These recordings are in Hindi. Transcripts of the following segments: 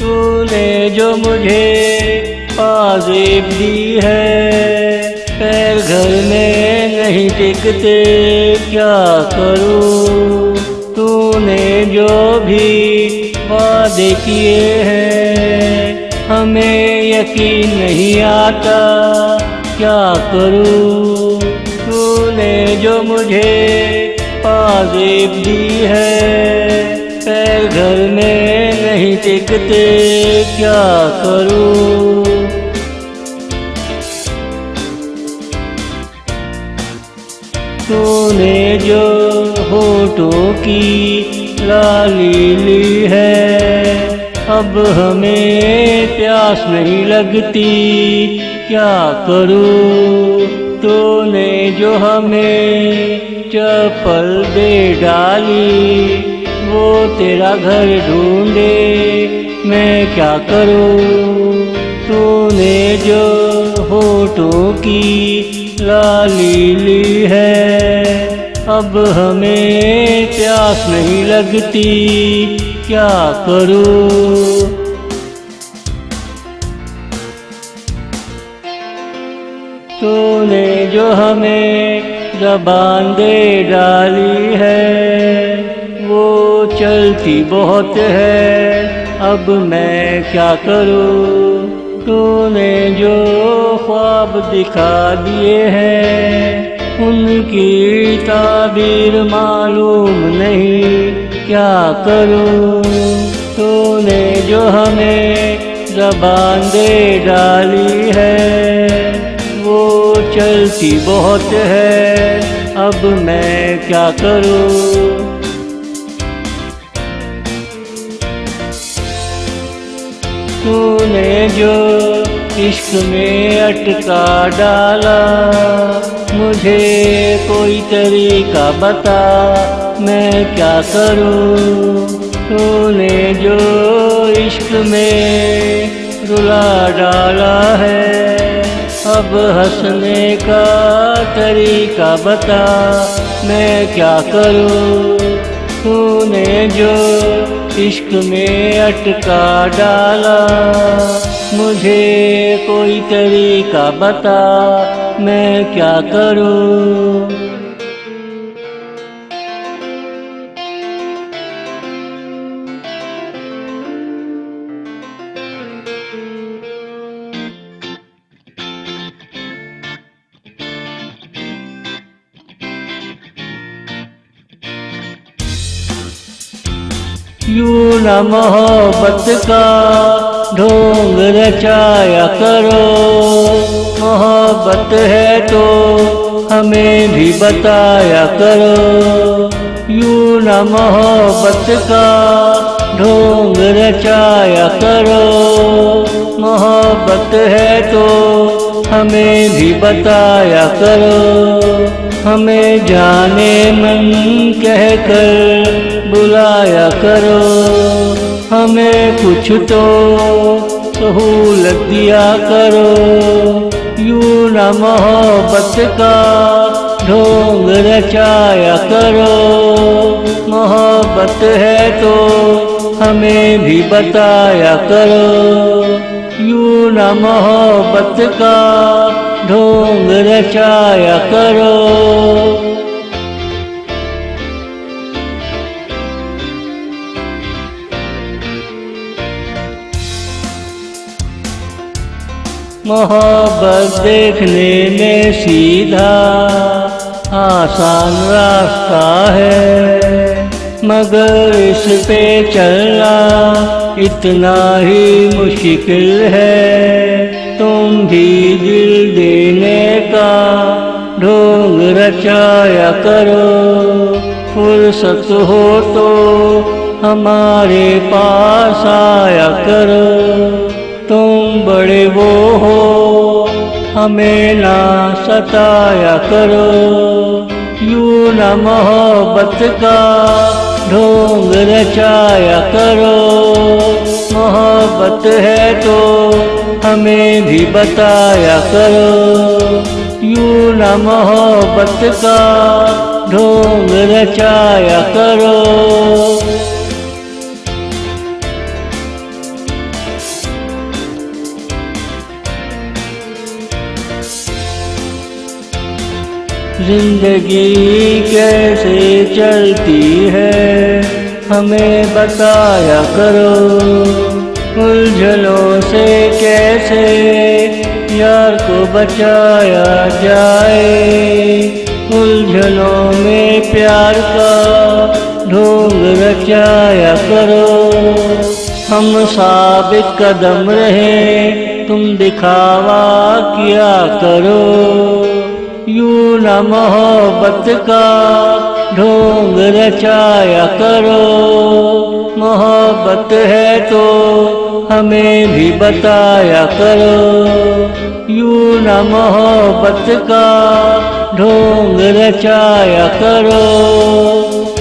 तूने जो मुझे पाज़ेब दी है, पैर घर में नहीं टिकते क्या करूं। तूने जो भी वादे किए हैं हमें यकीन नहीं आता क्या करूं। तूने जो मुझे पाज़ेब दी है, पैर घर में नहीं टिकते क्या करूं। तूने जो होठों की लाली ली है, अब हमें प्यास नहीं लगती क्या करूं। तूने जो हमें चप्पल दे डाली, वो तेरा घर ढूंढे मैं क्या करूं। तूने जो होठों की लाली ली है, अब हमें प्यास नहीं लगती क्या करूं। तूने जो हमें ज़बान दे डाली है, वो चलती बहुत है अब मैं क्या करूं। तूने जो ख्वाब दिखा दिए हैं उनकी ताबीर मालूम नहीं क्या करूं। तूने जो हमें ज़बान दे डाली है, वो चलती बहुत है अब मैं क्या करूं। तूने जो इश्क में अटका डाला, मुझे कोई तरीका बता मैं क्या करूं। तूने जो इश्क में रुला डाला है, अब हंसने का तरीका बता मैं क्या करूं। तूने जो इश्क में अटका डाला, मुझे कोई तरीका बता मैं क्या करूं। यूं न मोहब्बत का ढोंग रचाया करो, मोहब्बत है तो हमें भी बताया करो। यूं न मोहब्बत का ढोंग रचाया करो, मोहब्बत है तो हमें भी बताया करो। हमें जाने मन कहकर बुलाया करो, हमें कुछ तो सहूलत दिया करो। यूं न मोहब्बत का ढोंग रचाया करो, मोहब्बत है तो हमें भी बताया करो। यूं न मोहब्बत का ढोंग रचाया करो। मोहब्बत देखने में सीधा आसान रास्ता है, मगर इस पे चलना इतना ही मुश्किल है। तुम भी दिल देने का ढोंग रचाया करो, फुर्सत हो तो हमारे पास आया करो। तुम बड़े वो हो हमें ना सताया करो। यूं न मोहब्बत का ढोंग रचाया करो, मोहब्बत है तो हमें भी बताया करो। यूं न मोहब्बत का ढोंग रचाया करो। जिंदगी कैसे चलती है हमें बताया करो। उलझनों से कैसे यार को बचाया जाए। उलझनों में प्यार का ढोंग रचाया करो। हम साबित कदम रहे तुम दिखावा किया करो। यूं न मोहब्बत का ढोंग रचाया करो। मोहब्बत है तो हमें भी बताया करो। यूं न मोहब्बत का ढोंग रचाया करो।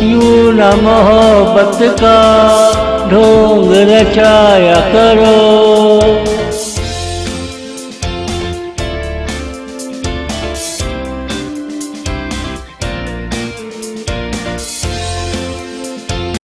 यूं न मोहब्बत का ढोंग रचाया करो।